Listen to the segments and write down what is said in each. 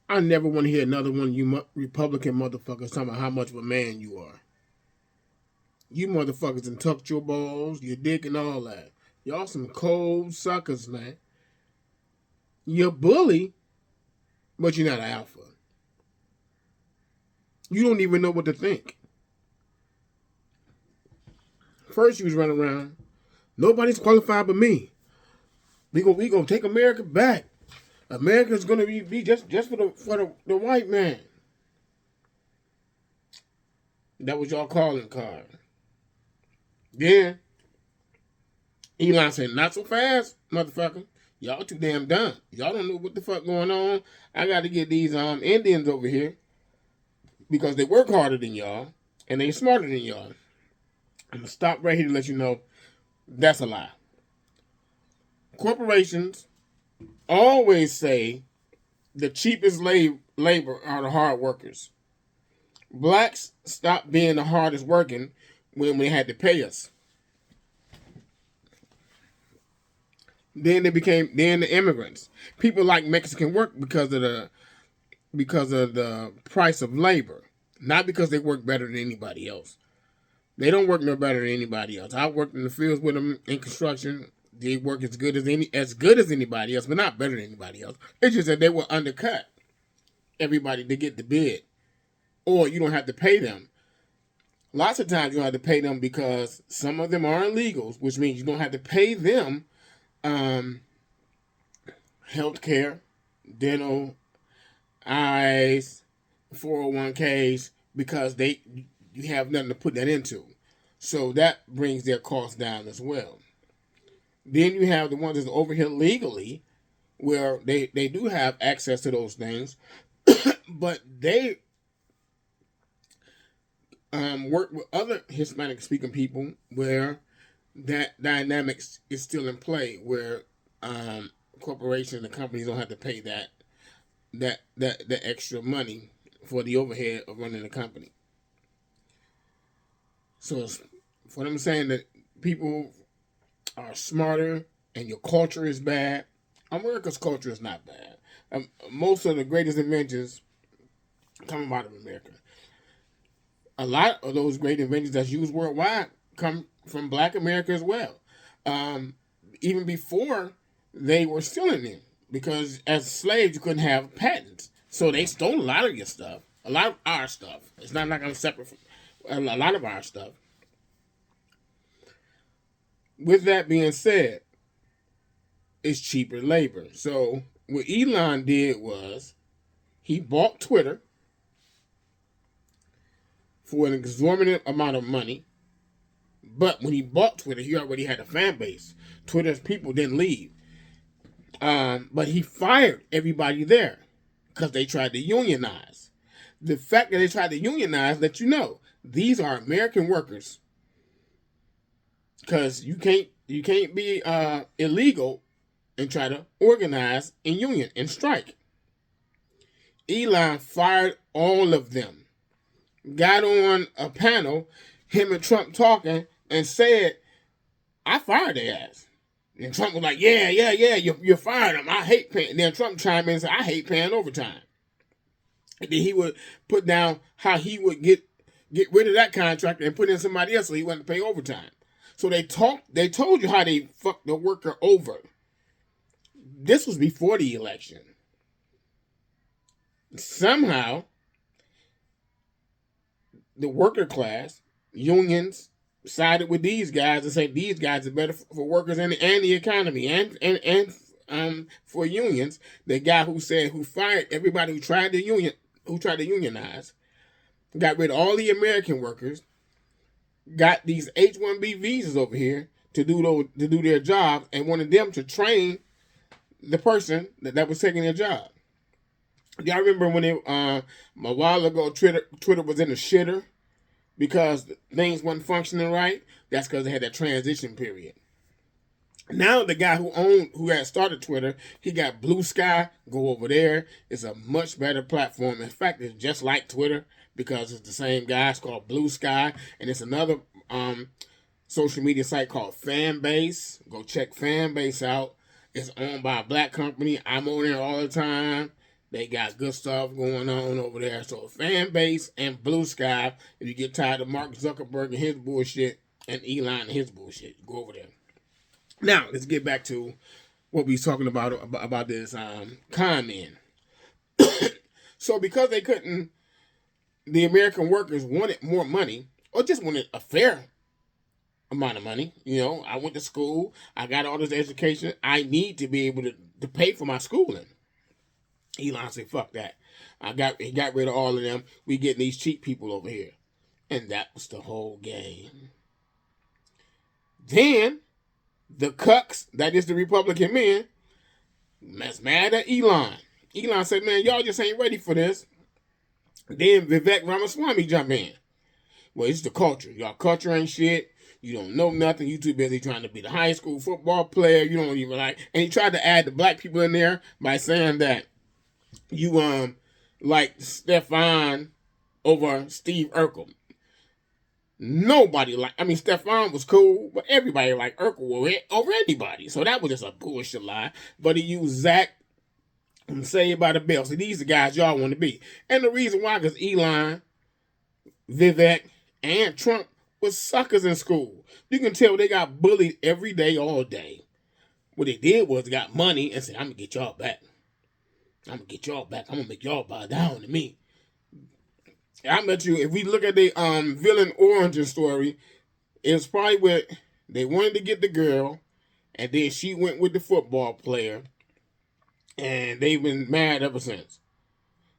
I never want to hear another one of you Republican motherfuckers talking about how much of a man you are. You motherfuckers done tucked your balls, your dick, and all that. Y'all some cold suckers, man. You're a bully, but you're not an alpha. You don't even know what to think. First, you was running around. Nobody's qualified but me. We gonna take America back. America's gonna be just for the white man. That was y'all calling card. Then Elon said, "Not so fast, motherfucker. Y'all too damn dumb. Y'all don't know what the fuck going on. I got to get these Indians over here because they work harder than y'all and they smarter than y'all." I'm gonna stop right here to let you know that's a lie. Corporations always say the cheapest labor are the hard workers. Blacks stopped being the hardest working when they had to pay us. Then the immigrants. People like Mexican work because of the price of labor, not because they work better than anybody else. They don't work no better than anybody else. I worked in the fields with them in construction. They work as good as anybody else, but not better than anybody else. It's just that they will undercut everybody to get the bid, or you don't have to pay them. Lots of times you don't have to pay them because some of them are illegals, which means you don't have to pay them health care, dental, eyes, 401ks, because you have nothing to put that into. So that brings their costs down as well. Then you have the ones that's over here legally, where they do have access to those things, but they work with other Hispanic speaking people where that dynamics is still in play, where corporations and companies don't have to pay the extra money for the overhead of running the company. So it's, for them saying that people are smarter and your culture is bad, America's culture is not bad. Most of the greatest inventions come out of America. A lot of those great inventions that's used worldwide come from Black America as well. Um, Even before they were stealing them, because as slaves you couldn't have patents, so they stole a lot of your stuff, a lot of our stuff. It's not like I'm separate from a lot of our stuff. With that being said, it's cheaper labor. So what Elon did was he bought Twitter for an exorbitant amount of money. But when he bought Twitter, he already had a fan base. Twitter's people didn't leave. But he fired everybody there because they tried to unionize. The fact that they tried to unionize let you know these are American workers, because you can't be illegal and try to organize in union and strike. Elon fired all of them. Got on a panel, him and Trump talking, and said, "I fired their ass." And Trump was like, "Yeah, you're firing them. I hate paying." And then Trump chimed in and said, "I hate paying overtime." And then he would put down how he would get rid of that contract and put in somebody else so he wouldn't pay overtime. So they told you how they fucked the worker over. This was before the election. Somehow, the worker class, unions, sided with these guys and say these guys are better for workers and the economy and for unions. The guy who fired everybody who tried to unionize, got rid of all the American workers, got these H-1B visas over here to do their job, and wanted them to train the person that was taking their job. Y'all remember when a while ago Twitter was in the shitter because things weren't functioning right? That's because they had that transition period. Now the guy who had started Twitter, he got Blue Sky. Go over there. It's a much better platform. In fact, it's just like Twitter because it's the same guy. It's called Blue Sky, and it's another social media site called Fanbase. Go check Fanbase out. It's owned by a black company. I'm on there all the time. They got good stuff going on over there. So fan base and Blue Sky, if you get tired of Mark Zuckerberg and his bullshit and Elon and his bullshit, go over there. Now, let's get back to what we was talking about this con man. So because they couldn't, the American workers wanted more money or just wanted a fair amount of money. You know, I went to school, I got all this education, I need to be able to pay for my schooling. Elon said, fuck that. He got rid of all of them. We getting these cheap people over here. And that was the whole game. Then the cucks, that is the Republican men, was mad at Elon. Elon said, man, y'all just ain't ready for this. Then Vivek Ramaswamy jumped in. Well, it's the culture. Y'all culture ain't shit. You don't know nothing. You too busy trying to be the high school football player. You don't even like. And he tried to add the black people in there by saying that you like Stefan over Steve Urkel. Nobody Stefan was cool, but everybody liked Urkel over anybody. So that was just a bullshit lie. But he used Zach and Saved by the Bell. So these are the guys y'all want to be. And the reason why, because Elon, Vivek, and Trump was suckers in school. You can tell they got bullied every day, all day. What they did was they got money and said, I'm going to get y'all back. I'm going to get y'all back. I'm going to make y'all bow down to me. I bet you, if we look at the villain origin story, it was probably where they wanted to get the girl, and then she went with the football player, and they've been mad ever since.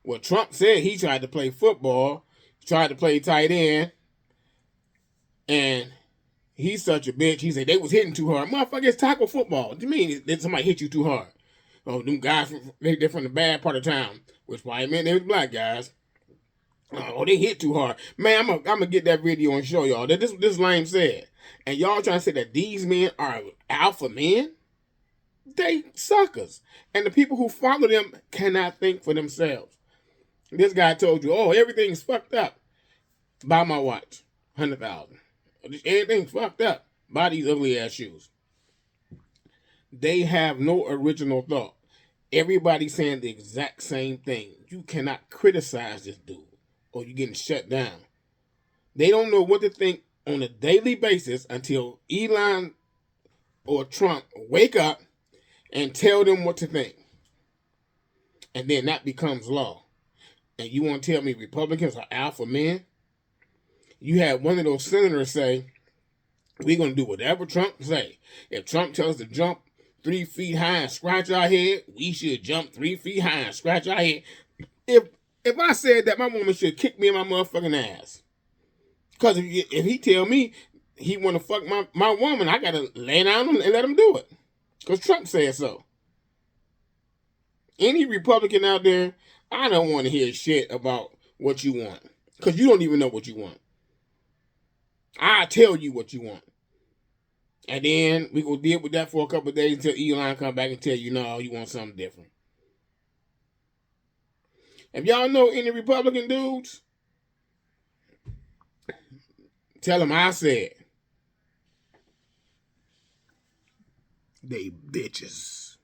Well, Trump said he tried to play football, tried to play tight end, and he's such a bitch. He said they was hitting too hard. Motherfucker, it's tackle football. What do you mean that somebody hit you too hard? Oh, them guys, they're from the bad part of town, which probably meant they was black guys. Oh, they hit too hard. Man, I'm gonna get that video and show y'all that this lame said. And y'all trying to say that these men are alpha men? They suckers. And the people who follow them cannot think for themselves. This guy told you, oh, everything's fucked up. Buy my watch. 100,000. Everything's fucked up. Buy these ugly ass shoes. They have no original thought. Everybody's saying the exact same thing. You cannot criticize this dude, or you're getting shut down. They don't know what to think on a daily basis until Elon or Trump wake up and tell them what to think. And then that becomes law. And you want to tell me Republicans are alpha men? You had one of those senators say, we're going to do whatever Trump say. If Trump tells us to jump 3 feet high and scratch our head, we should jump 3 feet high and scratch our head. If I said that, my woman should kick me in my motherfucking ass. Because if he tell me he want to fuck my woman, I got to lay down and let him do it. Because Trump said so. Any Republican out there, I don't want to hear shit about what you want. Because you don't even know what you want. I'll tell you what you want. And then we go deal with that for a couple of days until Elon come back and tell you, no, you want something different. If y'all know any Republican dudes, tell them I said they bitches.